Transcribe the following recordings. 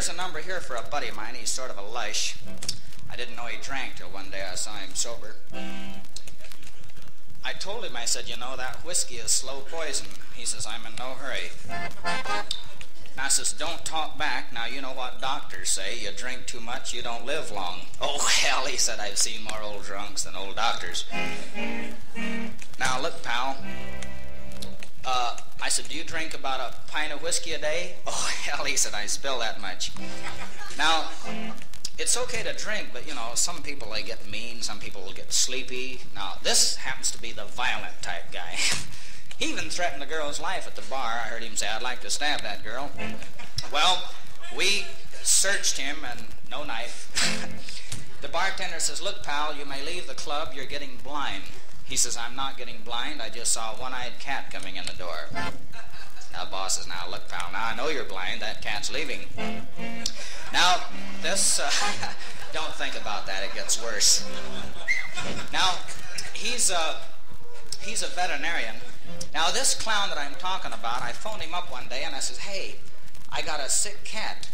here's a number here for a buddy of mine. He's sort of a lush. I didn't know he drank till one day I saw him sober. I told him, I said, you know, that whiskey is slow poison. He says, I'm in no hurry. And I says, don't talk back. Now, you know what doctors say. You drink too much, you don't live long. Oh, hell, he said, I've seen more old drunks than old doctors. Now, look, pal. I said, do you drink about a pint of whiskey a day? Oh, hell, he said, I spill that much. Now, it's okay to drink, but, you know, some people, they get mean. Some people will get sleepy. Now, this happens to be the violent type guy. He even threatened a girl's life at the bar. I heard him say, I'd like to stab that girl. Well, we searched him, and no knife. The bartender says, look, pal, you may leave the club. You're getting blind. He says, I'm not getting blind. I just saw a one-eyed cat coming in the door. Now, boss says, now, look, pal, now I know you're blind. That cat's leaving. Now, this, don't think about that. It gets worse. Now, he's a veterinarian. Now, this clown that I'm talking about, I phoned him up one day, and I says, hey, I got a sick cat.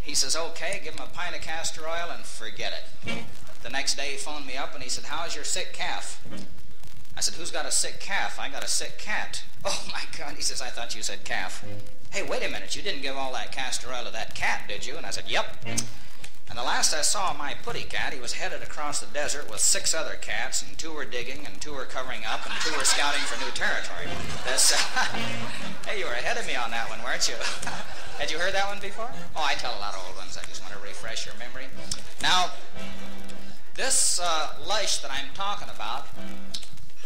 He says, okay, give him a pint of castor oil and forget it. The next day, he phoned me up, and he said, how's your sick calf? I said, who's got a sick calf? I got a sick cat. Oh, my God. He says, I thought you said calf. Hey, wait a minute. You didn't give all that castor oil to that cat, did you? And I said, yep. And the last I saw of my putty cat, he was headed across the desert with 6 other cats, and 2 were digging, and 2 were covering up, and 2 were scouting for new territory. Hey, you were ahead of me on that one, weren't you? Had you heard that one before? Oh, I tell a lot of old ones. I just want to refresh your memory. Now, this lush that I'm talking about,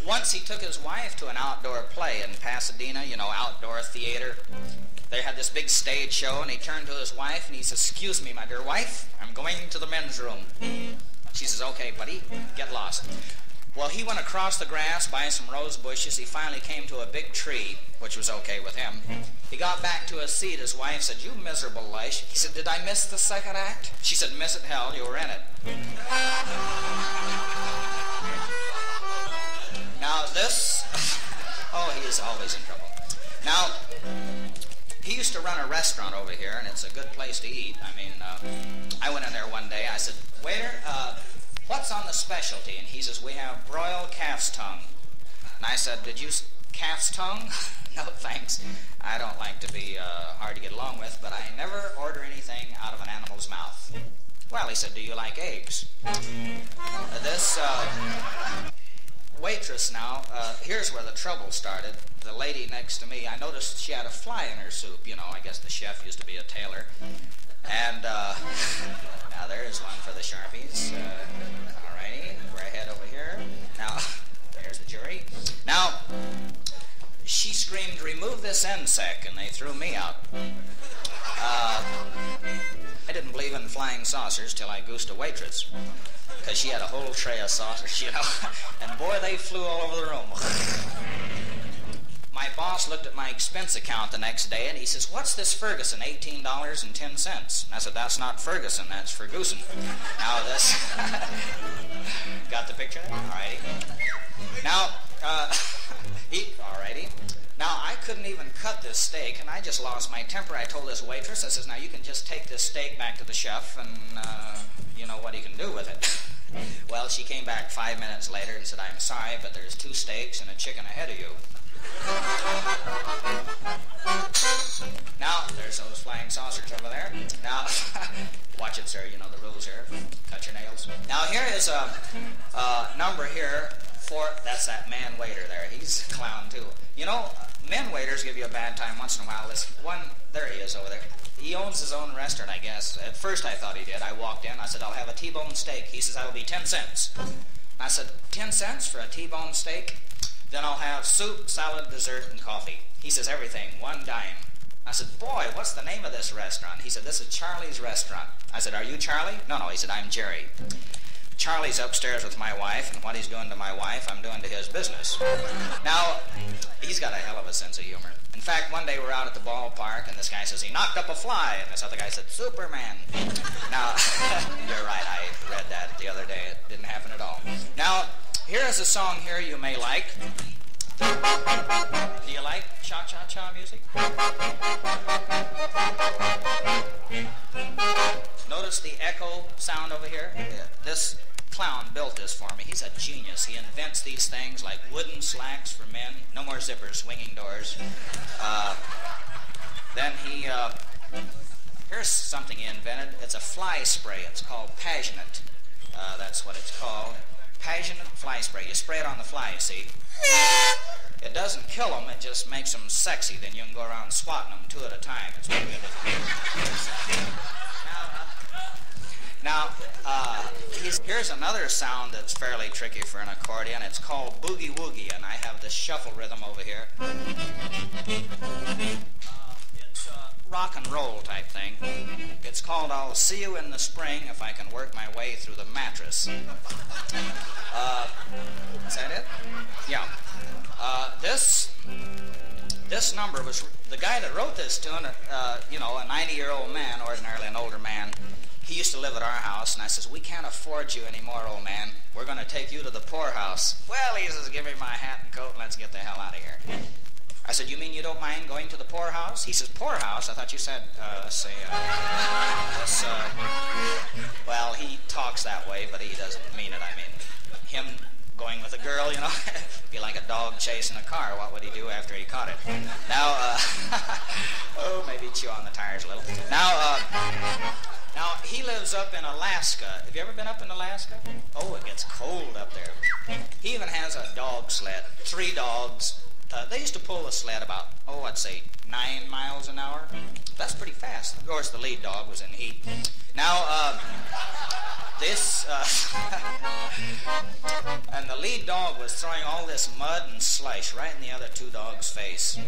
once he took his wife to an outdoor play in Pasadena, you know, outdoor theater. They had this big stage show, and he turned to his wife, and he says, excuse me, my dear wife, I'm going to the men's room. She says, okay, buddy, get lost. Well, he went across the grass by some rose bushes. He finally came to a big tree, which was okay with him. He got back to his seat. His wife said, you miserable lush. He said, did I miss the second act? She said, miss it, hell, you were in it. Now, this, oh, he is always in trouble. Now, he used to run a restaurant over here, and it's a good place to eat. I mean, I went in there one day. I said, waiter, what's on the specialty? And he says, we have broiled calf's tongue. And I said, did you calf's tongue? No, thanks. I don't like to be hard to get along with, but I never order anything out of an animal's mouth. Well, he said, do you like eggs? This waitress now, here's where the trouble started. The lady next to me, I noticed she had a fly in her soup. You know, I guess the chef used to be a tailor. And now there's one for the Sharpies. All righty, we're ahead over here. Now, there's the jury. Now, she screamed, remove this insect, and they threw me out. I didn't believe in flying saucers till I goosed a waitress, because she had a whole tray of saucers, you know, and boy, they flew all over the room. My boss looked at my expense account the next day, and he says, what's this Ferguson, $18.10? And I said, that's not Ferguson, that's Ferguson. Now this, got the picture? All righty. Now, all righty. Now, I couldn't even cut this steak, and I just lost my temper. I told this waitress, I says, now you can just take this steak back to the chef, and you know what he can do with it. Well, she came back 5 minutes later and said, I'm sorry, but there's 2 steaks and a chicken ahead of you. Now, there's those flying saucers over there. Now, watch it, sir. You know the rules here. Cut your nails. Now, here is a number here for, that's that man waiter there. He's a clown, too. You know, men waiters give you a bad time once in a while. This one, there he is over there. He owns his own restaurant, I guess. At first I thought he did. I walked in. I said, I'll have a T-bone steak. He says, that'll be 10 cents. I said, 10 cents for a T-bone steak? Then I'll have soup, salad, dessert, and coffee. He says, everything, 1 dime. I said, boy, what's the name of this restaurant? He said, this is Charlie's Restaurant. I said, are you Charlie? No, he said, I'm Jerry. Charlie's upstairs with my wife, and what he's doing to my wife, I'm doing to his business. Now, he's got a hell of a sense of humor. In fact, one day we're out at the ballpark, and this guy says, he knocked up a fly, and this other guy said, Superman. Now, you're right, I read that the other day. It didn't happen at all. Now, here is a song here you may like. Do you like cha-cha-cha music? Notice the echo sound over here? This clown built this for me. He's a genius. He invents these things like wooden slacks for men, no more zippers, swinging doors. Then here's something he invented. It's a fly spray. It's called Passionate. That's what it's called. Passionate fly spray. You spray it on the fly, you see. It doesn't kill them, it just makes them sexy. Then you can go around swatting them 2 at a time. It's pretty good. Now, here's another sound that's fairly tricky for an accordion. It's called boogie woogie, and I have this shuffle rhythm over here. It's a rock and roll type thing. It's called I'll See You in the Spring If I Can Work My Way Through the Mattress. Is that it? Yeah. This number was, the guy that wrote this tune, a 90-year-old man, ordinarily an older man, he used to live at our house, and I says, we can't afford you anymore, old man. We're going to take you to the poorhouse. Well, he says, give me my hat and coat and let's get the hell out of here. I said, you mean you don't mind going to the poorhouse? He says, poorhouse? I thought you said, well, he talks that way, but he doesn't mean it. I mean, him going with a girl, be like a dog chasing a car. What would he do after he caught it? Now, maybe chew on the tires a little. Now, he lives up in Alaska. Have you ever been up in Alaska? Oh, it gets cold up there. He even has a dog sled, 3 dogs. They used to pull the sled about, I'd say 9 miles an hour. That's pretty fast. Of course, the lead dog was in heat. Now, and the lead dog was throwing all this mud and slush right in the other 2 dogs' face.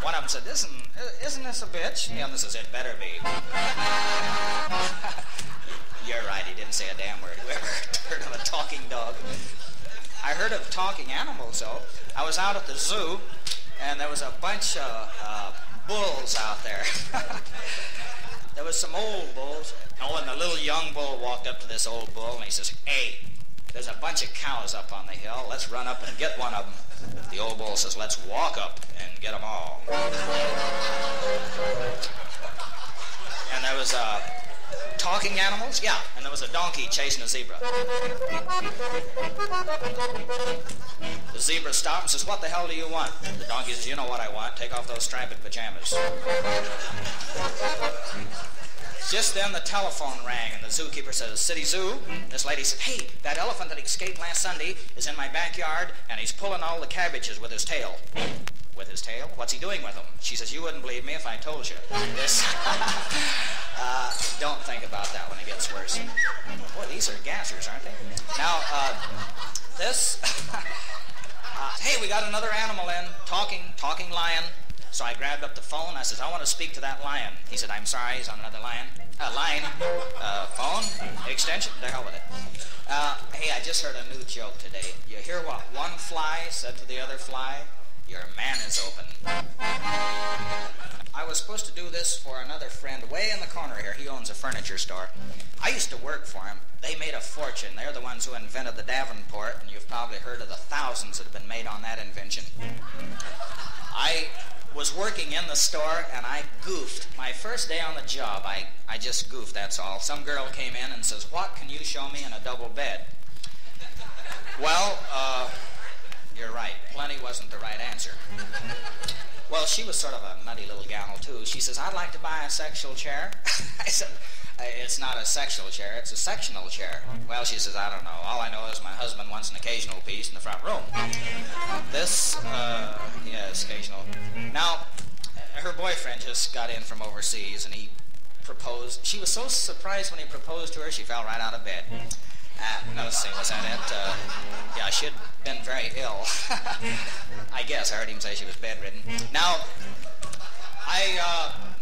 One of them said, isn't this a bitch? The other says, it better be. You're right, he didn't say a damn word. Whoever heard of a talking dog? I heard of talking animals, though. I was out at the zoo, and there was a bunch of bulls out there. There was some old bulls. And the little young bull walked up to this old bull, and he says, hey, there's a bunch of cows up on the hill. Let's run up and get one of them. The old bull says, let's walk up and get them all. And there was talking animals? Yeah, and there was a donkey chasing a zebra. The zebra stopped and says, what the hell do you want? The donkey says, you know what I want. Take off those striped pajamas. Just then the telephone rang, and the zookeeper says, City Zoo. This lady said, hey, that elephant that escaped last Sunday is in my backyard, and he's pulling all the cabbages with his tail. With his tail? What's he doing with them? She says, you wouldn't believe me if I told you. This. Don't think about that when it gets worse. Boy, these are gassers, aren't they? Now, hey, we got another animal in, talking lion. So I grabbed up the phone. I says, I want to speak to that lion. He said, I'm sorry, he's on another line. Phone, extension, the hell with it. Hey, I just heard a new joke today. You hear what one fly said to the other fly? Your man is open. I was supposed to do this for another friend way in the corner here. He owns a furniture store. I used to work for him. They made a fortune. They're the ones who invented the Davenport, and you've probably heard of the thousands that have been made on that invention. I was working in the store, and I goofed. My first day on the job, I just goofed, that's all. Some girl came in and says, what can you show me in a double bed? Well, you're right. Plenty wasn't the right answer. Well, she was sort of a nutty little gal, too. She says, I'd like to buy a sexual chair. I said, it's not a sexual chair, it's a sectional chair. Well, she says, I don't know. All I know is my husband wants an occasional piece in the front room. This, yes, occasional. Now, her boyfriend just got in from overseas, and he proposed. She was so surprised when he proposed to her, she fell right out of bed. No, see, was that it? Yeah, she had been very ill. I guess. I heard him say she was bedridden. Now,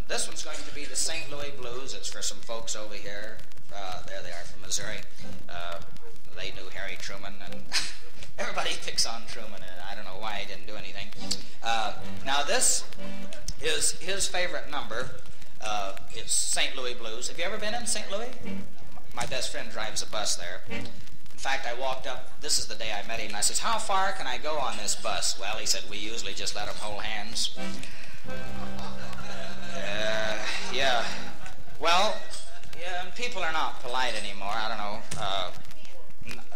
this one's going to be the St. Louis Blues. It's for some folks over here. There they are from Missouri. They knew Harry Truman, and everybody picks on Truman, and I don't know why he didn't do anything. Now, this is his favorite number. It's St. Louis Blues. Have you ever been in St. Louis? My best friend drives a bus there. In fact, I walked up, this is the day I met him, and I says, how far can I go on this bus? Well, he said, we usually just let them hold hands. Yeah. Well, yeah, people are not polite anymore. I don't know.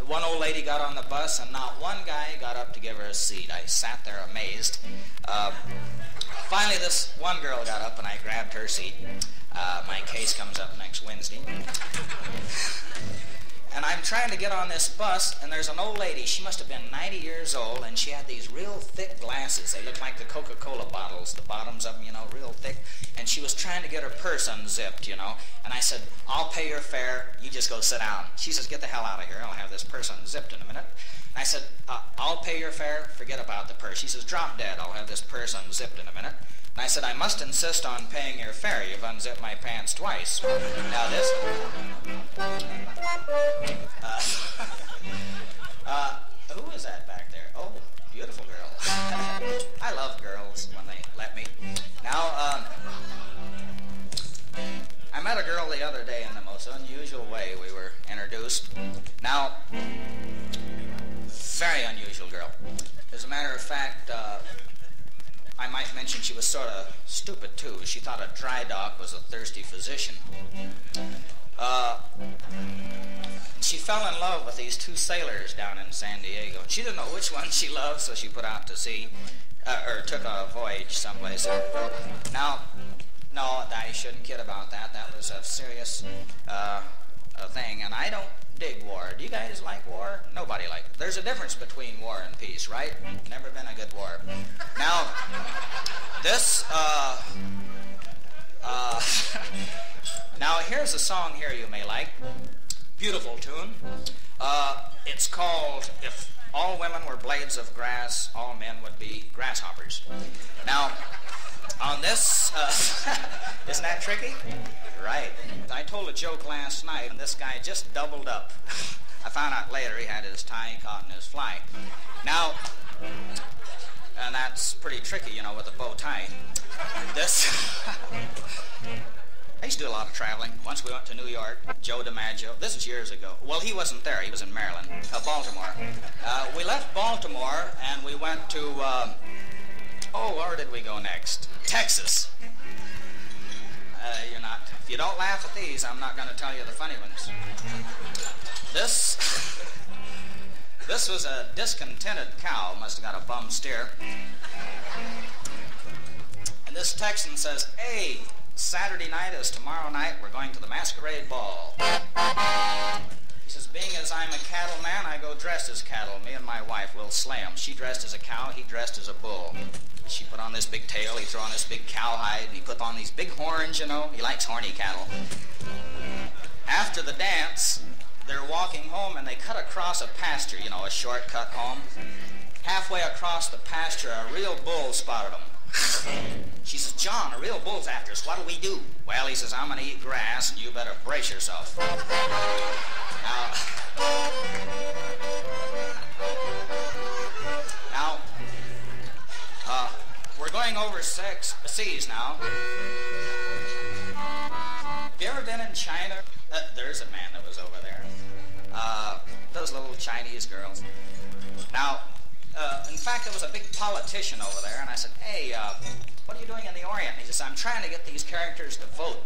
One old lady got on the bus, and not one guy got up to give her a seat. I sat there amazed. Finally, this one girl got up, and I grabbed her seat. My case comes up next Wednesday. And I'm trying to get on this bus, and there's an old lady. She must have been 90 years old, and she had these real thick glasses. They look like the Coca-Cola bottles, the bottoms of them, real thick. And she was trying to get her purse unzipped, And I said, I'll pay your fare. You just go sit down. She says, get the hell out of here. I'll have this purse unzipped in a minute. And I said, I'll pay your fare. Forget about the purse. She says, drop dead. I'll have this purse unzipped in a minute. And I said, I must insist on paying your fare. You've unzipped my pants twice. Now this... who is that back there? Oh, beautiful girl. I love girls when they let me. Now, I met a girl the other day in the most unusual way. We were introduced. Now, very unusual girl. As a matter of fact, I might mention she was sort of stupid, too. She thought a dry dock was a thirsty physician. She fell in love with these two sailors down in San Diego. She didn't know which one she loved, so she put out to sea, or took a voyage someplace. Now, no, I shouldn't kid about that. That was a serious thing, and I don't dig war. Do you guys like war? Nobody likes it. There's a difference between war and peace, right? Never been a good war. Now, this, now here's a song here you may like. Beautiful tune. It's called If All Women Were Blades of Grass, All Men Would Be Grasshoppers. Now, on this, isn't that tricky? Right. I told a joke last night, and this guy just doubled up. I found out later he had his tie caught in his fly. Now, and that's pretty tricky, with a bow tie. This... I used to do a lot of traveling. Once we went to New York, Joe DiMaggio. This was years ago. Well, he wasn't there. He was in Maryland, Baltimore. We left Baltimore, and we went to, where did we go next? Texas. If you don't laugh at these, I'm not going to tell you the funny ones. This was a discontented cow. Must have got a bum steer. And this Texan says, hey, Saturday night is tomorrow night. We're going to the masquerade ball. He says, being as I'm a cattleman, I go dressed as cattle. Me and my wife will slay him. She dressed as a cow, he dressed as a bull. She put on this big tail, he threw on this big cowhide, and he put on these big horns, He likes horny cattle. After the dance, they're walking home, and they cut across a pasture, a shortcut home. Halfway across the pasture, a real bull spotted them. She says, John, a real bull's after us. What do we do? Well, he says, I'm going to eat grass, and you better brace yourself. Now, we're going over seas now. Have you ever been in China? There's a man that was over there. Those little Chinese girls. Now, in fact, there was a big politician over there, and I said, hey, what are you doing in the Orient? He says, I'm trying to get these characters to vote.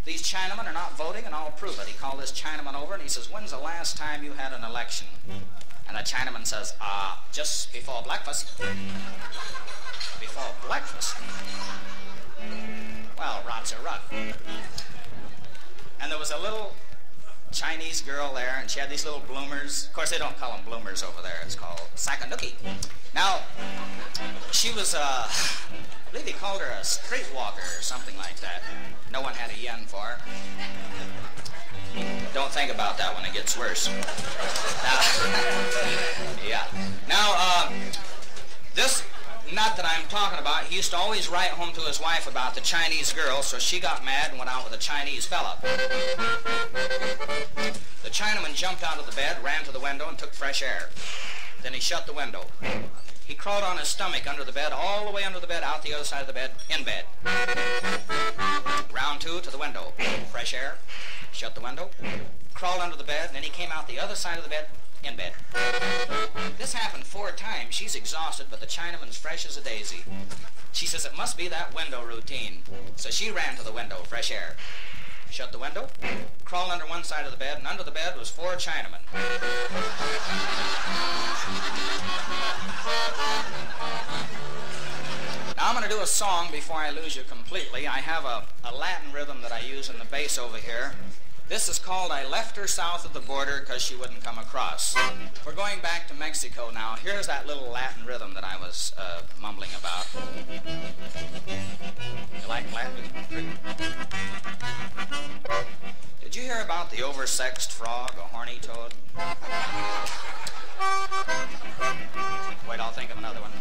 These Chinamen are not voting, and I'll prove it. He called this Chinaman over, and he says, when's the last time you had an election? And the Chinaman says, just before breakfast. Before breakfast? Well, rot's a rot. And there was a little Chinese girl there, and she had these little bloomers. Of course, they don't call them bloomers over there. It's called Sakanuki. Now, she was, I believe he called her a streetwalker or something like that. No one had a yen for her. Don't think about that when it gets worse. Yeah. Now, this nut that I'm talking about, he used to always write home to his wife about the Chinese girl, so she got mad and went out with a Chinese fella. The Chinaman jumped out of the bed, ran to the window, and took fresh air. Then he shut the window. He crawled on his stomach under the bed, all the way under the bed, out the other side of the bed, in bed. Round two to the window. Fresh air. Shut the window. crawled under the bed, and then he came out the other side of the bed, in bed. This happened 4 times. She's exhausted, but the Chinaman's fresh as a daisy. She says, it must be that window routine. So she ran to the window, fresh air. Shut the window, crawled under one side of the bed, and under the bed was 4 Chinamen. Now I'm going to do a song before I lose you completely. I have a Latin rhythm that I use in the bass over here. This is called I Left Her South of the Border Because She Wouldn't Come Across. We're going back to Mexico now. Here's that little Latin rhythm that I was mumbling about. You like Latin? Did you hear about the oversexed frog, a horny toad? Wait, I'll think of another one.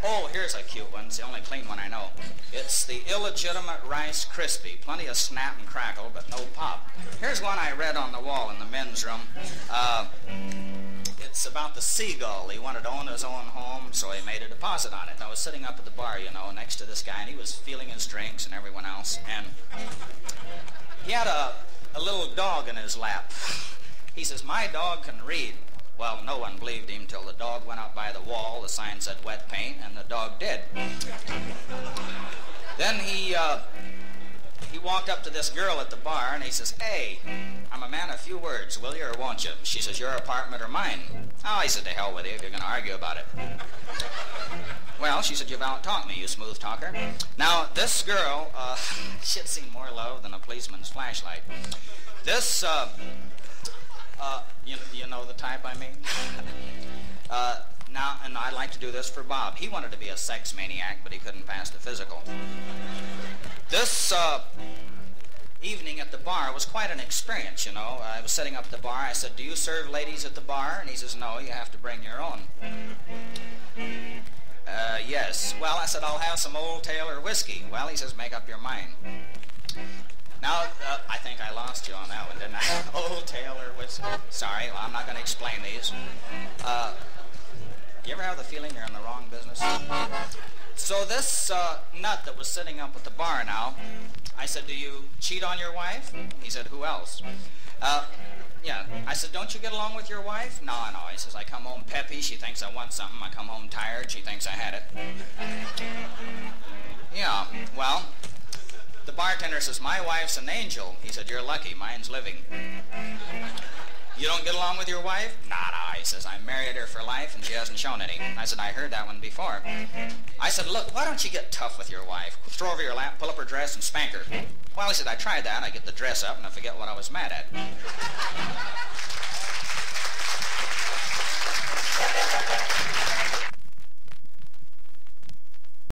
Oh, here's a cute one. It's the only clean one I know. It's the illegitimate Rice Krispie. Plenty of snap and crackle, but no pop. Here's one I read on the wall in the men's room. It's about the seagull. He wanted to own his own home, so he made a deposit on it. And I was sitting up at the bar, you know, next to this guy, and he was feeling his drinks and everyone else. And he had a little dog in his lap. He says, my dog can read. Well, no one believed him till the dog went out by the wall. The sign said wet paint, and the dog did. Then he walked up to this girl at the bar, and he says, hey, I'm a man of few words. Will you or won't you? She says, your apartment or mine? Oh, he said, to hell with you if you're going to argue about it. Well, she said, you've out-talked me, you smooth talker. Now, this girl, she'd seen more love than a policeman's flashlight. This, you know the type I mean? Now, and I'd like to do this for Bob. He wanted to be a sex maniac, but he couldn't pass the physical. This evening at the bar was quite an experience, you know. I was sitting up at the bar. I said, do you serve ladies at the bar? And he says, no, you have to bring your own. Yes. Well, I said, I'll have some Old Tailor whiskey. Well, he says, make up your mind. Now, I think I lost you on that one, didn't I? Old Tailor whiskey. Sorry, well, I'm not going to explain these. You ever have the feeling you're in the wrong business? So this nut that was sitting up at the bar now, I said, do you cheat on your wife? He said, who else? Yeah. I said, don't you get along with your wife? No. He says, I come home peppy, she thinks I want something. I come home tired, she thinks I had it. Yeah, well, the bartender says, my wife's an angel. He said, you're lucky, mine's living. You don't get along with your wife? No. He says, I married her for life and she hasn't shown any. I said, I heard that one before. I said, look, why don't you get tough with your wife? Throw over your lap, pull up her dress, and spank her. Well, he said, I tried that. I get the dress up and I forget what I was mad at.